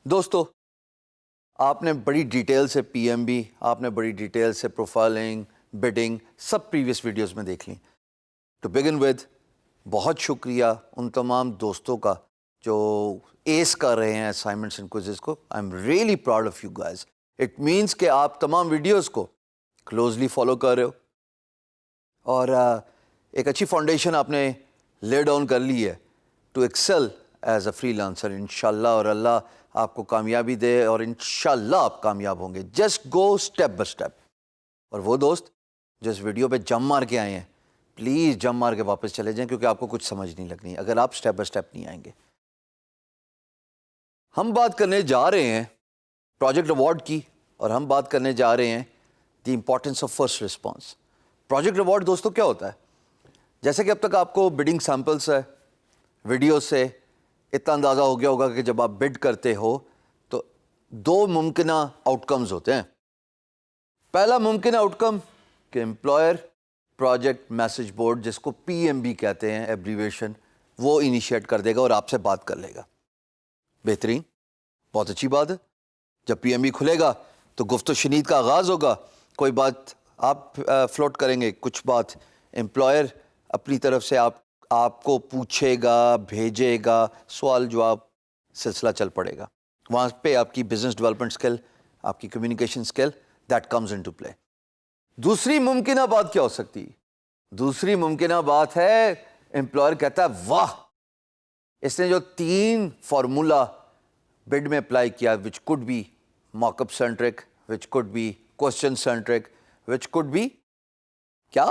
دوستو آپ نے بڑی ڈیٹیل سے پی ایم بی، آپ نے بڑی ڈیٹیل سے پروفائلنگ، بڈنگ سب پریویس ویڈیوز میں دیکھ لیں. ٹو بگن ود، بہت شکریہ ان تمام دوستوں کا جو ایس کر رہے ہیں اسائنمنٹس اینڈ کوئزز کو. I am really proud of you guys. It means کہ آپ تمام ویڈیوز کو کلوزلی فالو کر رہے ہو اور ایک اچھی فاؤنڈیشن آپ نے لے ڈاؤن کر لی ہے to excel as a freelancer. انشاءاللہ اور اللہ آپ کو کامیابی دے اور انشاءاللہ آپ کامیاب ہوں گے. Just go step by step. اور وہ دوست جو اس ویڈیو پہ جم مار کے آئے ہیں پلیز جم مار کے واپس چلے جائیں کیونکہ آپ کو کچھ سمجھ نہیں لگنی اگر آپ اسٹیپ بائی اسٹیپ نہیں آئیں گے. ہم بات کرنے جا رہے ہیں پروجیکٹ ایوارڈ کی اور ہم بات کرنے جا رہے ہیں the importance of first response. Project award دوستوں کیا ہوتا ہے؟ جیسے کہ اب تک آپ کو بڈنگ سیمپلس ہے ویڈیو سے اتنا اندازہ ہو گیا ہوگا کہ جب آپ بڈ کرتے ہو تو دو ممکنہ آؤٹ کمز ہوتے ہیں. پہلا ممکنہ آؤٹ کم کہ امپلائر پروجیکٹ میسج بورڈ جس کو پی ایم بی کہتے ہیں ایبریویشن، وہ انیشیٹ کر دے گا اور آپ سے بات کر لے گا. بہترین، بہت اچھی بات ہے. جب پی ایم بی کھلے گا تو گفت و شنید کا آغاز ہوگا. کوئی بات آپ فلوٹ کریں گے، کچھ بات امپلائر اپنی طرف سے آپ کو پوچھے گا، بھیجے گا، سوال جواب سلسلہ چل پڑے گا. وہاں پہ آپ کی بزنس ڈیولپمنٹ اسکل، آپ کی communication skill that comes into play. دوسری ممکنہ بات کیا ہو سکتی؟ دوسری ممکنہ بات ہے امپلائر کہتا ہے واہ، اس نے جو 3 فارمولا بڈ میں اپلائی کیا which could be mock up centric, which could be question centric, which could be کیا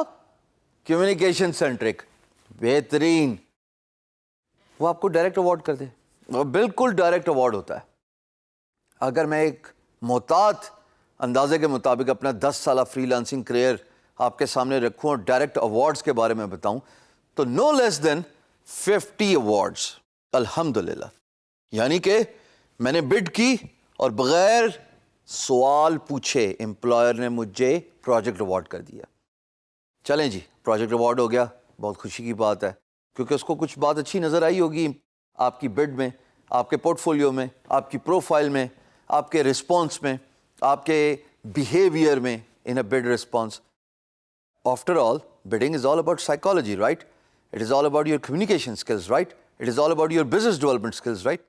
کمیونیکیشن سینٹرک، بہترین، وہ آپ کو ڈائریکٹ ایوارڈ کر دے. وہ بالکل ڈائریکٹ ایوارڈ ہوتا ہے. اگر میں ایک محتاط اندازے کے مطابق اپنا 10 سالہ فری لانسنگ کریئر آپ کے سامنے رکھوں اور ڈائریکٹ ایوارڈز کے بارے میں بتاؤں تو نو لیس دین 50 ایوارڈز الحمدللہ. یعنی کہ میں نے بڈ کی اور بغیر سوال پوچھے امپلائر نے مجھے پروجیکٹ ایوارڈ کر دیا. چلیں جی، پروجیکٹ ایوارڈ ہو گیا، بہت خوشی کی بات ہے کیونکہ اس کو کچھ بات اچھی نظر آئی ہوگی آپ کی بڈ میں، آپ کے پورٹ فولیو میں، آپ کی پروفائل میں، آپ کے رسپانس میں، آپ کے بیہیویئر میں in a bad response. After all bidding is all about psychology, right? It is all about your communication skills, right? It is all about your business development skills, right?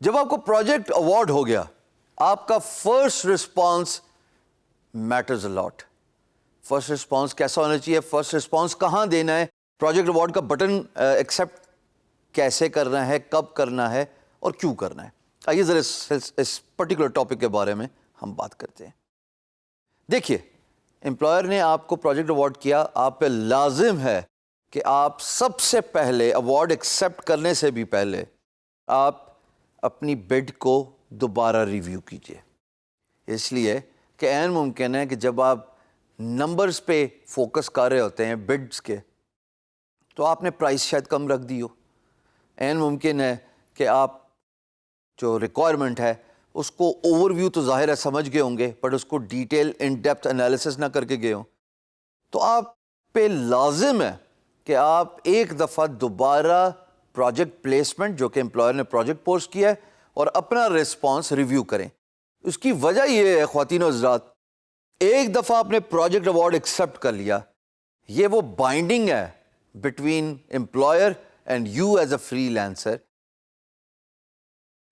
جب آپ کو project award ہو گیا آپ کا first response matters a lot. First response کیسا ہونا چاہیے؟ فرسٹ رسپانس کہاں دینا ہے؟ پروجیکٹ ایوارڈ کا بٹن ایکسیپٹ کیسے کرنا ہے، کب کرنا ہے اور کیوں کرنا ہے؟ آئیے ذرا اس پرٹیکولر ٹاپک کے بارے میں ہم بات کرتے ہیں. دیکھیے، امپلائر نے آپ کو پروجیکٹ ایوارڈ کیا، آپ پہ لازم ہے کہ آپ سب سے پہلے ایوارڈ ایکسیپٹ کرنے سے بھی پہلے آپ اپنی بڈ کو دوبارہ ریویو کیجیے. اس لیے کہ عین ممکن ہے کہ جب آپ نمبرز پہ فوکس کر رہے ہوتے ہیں بڈز کے تو آپ نے پرائس شاید کم رکھ دی ہو. عین ممکن ہے کہ آپ جو ریکوائرمنٹ ہے اس کو اوور ویو تو ظاہر ہے سمجھ گئے ہوں گے بٹ اس کو ڈیٹیل ان ڈیپتھ انالیسس نہ کر کے گئے ہوں. تو آپ پہ لازم ہے کہ آپ ایک دفعہ دوبارہ پروجیکٹ پلیسمنٹ جو کہ امپلائر نے پروجیکٹ پوسٹ کیا ہے اور اپنا رسپانس ریویو کریں. اس کی وجہ یہ ہے خواتین و حضرات، ایک دفعہ آپ نے پروجیکٹ ایوارڈ ایکسیپٹ کر لیا، یہ وہ بائنڈنگ ہے between employer and you as a freelancer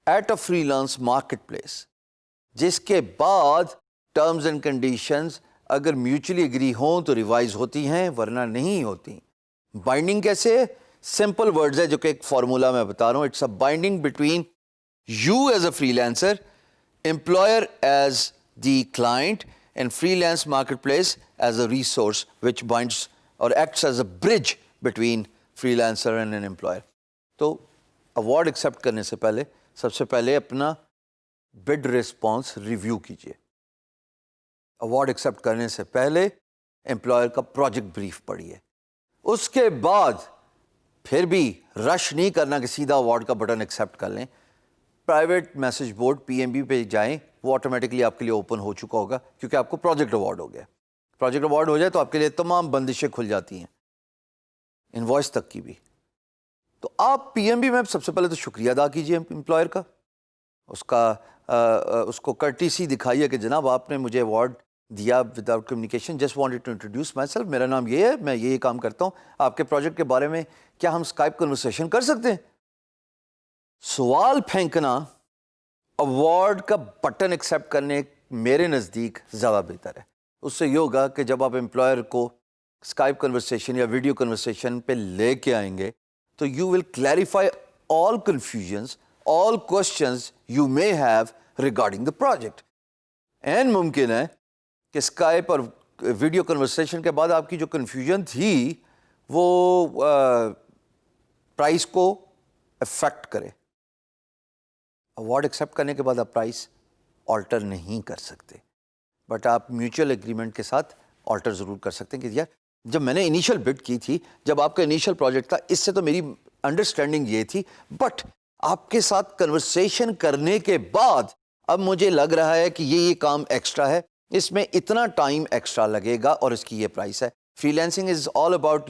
at a freelance marketplace, جس کے بعد ٹرمز اینڈ کنڈیشنز اگر میوچلی اگری ہوں تو ریوائز ہوتی ہیں ورنہ نہیں ہوتی. بائنڈنگ کیسے ہے؟ سمپل ورڈز ہے جو کہ ایک فارمولا میں بتا رہا ہوں. It's a binding between you as a freelancer, employer as the client, and freelance marketplace as a resource which binds or acts as a bridge between freelancer and an employer. تو award accept کرنے سے پہلے سب سے پہلے اپنا bid response review کیجیے. award accept کرنے سے پہلے employer کا project brief پڑھیے. اس کے بعد پھر بھی رش نہیں کرنا کہ سیدھا award کا بٹن accept کر لیں. Private message board P M B پہ جائیں، وہ آٹومیٹکلی آپ کے لیے اوپن ہو چکا ہوگا کیونکہ آپ کو پروجیکٹ ایوارڈ ہو گیا. پروجیکٹ ایوارڈ ہو جائے تو آپ کے لیے تمام بندشیں کھل جاتی ہیں, انوائس تک کی بھی. تو آپ پی ایم بی میں سب سے پہلے تو شکریہ ادا کیجیے امپلائر کا, اس کو کرٹیسی دکھائیے کہ جناب آپ نے مجھے ایوارڈ دیا without communication, just wanted to introduce myself, میرا نام یہ ہے, میں یہ کام کرتا ہوں, آپ کے پروجیکٹ کے بارے میں کیا ہم اسکائپ کنورسیشن کر سکتے ہیں. سوال پھینکنا ایوارڈ کا بٹن ایکسیپٹ کرنے میرے نزدیک زیادہ بہتر ہے. اس سے یہ ہوگا کہ جب آپ امپلائر کو اسکائپ کنورسیشن یا ویڈیو کنورسیشن پہ لے کے آئیں گے تو you will clarify all confusions, all questions you may have regarding the project. And ممکن ہے کہ اسکائپ اور ویڈیو کنورسیشن کے بعد آپ کی جو کنفیوژن تھی وہ پرائز کو افیکٹ کرے. ایوارڈ ایکسیپٹ کرنے کے بعد آپ پرائز آلٹر نہیں کر سکتے, بٹ آپ میوچل ایگریمنٹ کے ساتھ آلٹر ضرور کر سکتے ہیں کہ یار جب میں نے انیشیل بڈ کی تھی, جب آپ کا انیشیل پروجیکٹ تھا, اس سے تو میری انڈرسٹینڈنگ یہ تھی, بٹ آپ کے ساتھ کنورسیشن کرنے کے بعد اب مجھے لگ رہا ہے کہ یہ کام ایکسٹرا ہے, اس میں اتنا ٹائم ایکسٹرا لگے گا اور اس کی یہ پرائس ہے. Free lancing is all about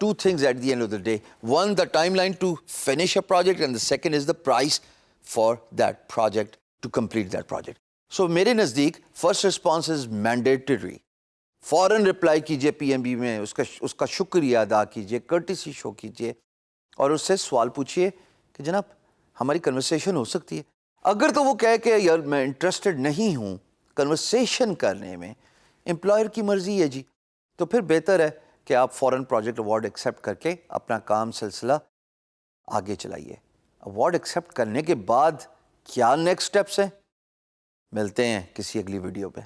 two things at the end of the day. One, the timeline to finish a project, and the second is the price for that project to complete that project. So میرے نزدیک first response is mandatory. فوراً reply کیجیے پی M be میں, اس کا شکریہ ادا کیجیے, کرٹیسی شو کیجیے اور اس سے سوال پوچھیے کہ جناب ہماری کنورسیشن ہو سکتی ہے. اگر تو وہ کہے کہ یار میں انٹرسٹڈ نہیں ہوں کنورسیشن کرنے میں, امپلائر کی مرضی ہے جی, تو پھر بہتر ہے کہ آپ فوراً پروجیکٹ ایوارڈ ایکسیپٹ کر کے اپنا کام سلسلہ آگے چلائیے. ایوارڈ ایکسیپٹ کرنے کے بعد کیا نیکسٹ سٹیپس ہیں, ملتے ہیں کسی اگلی ویڈیو پہ.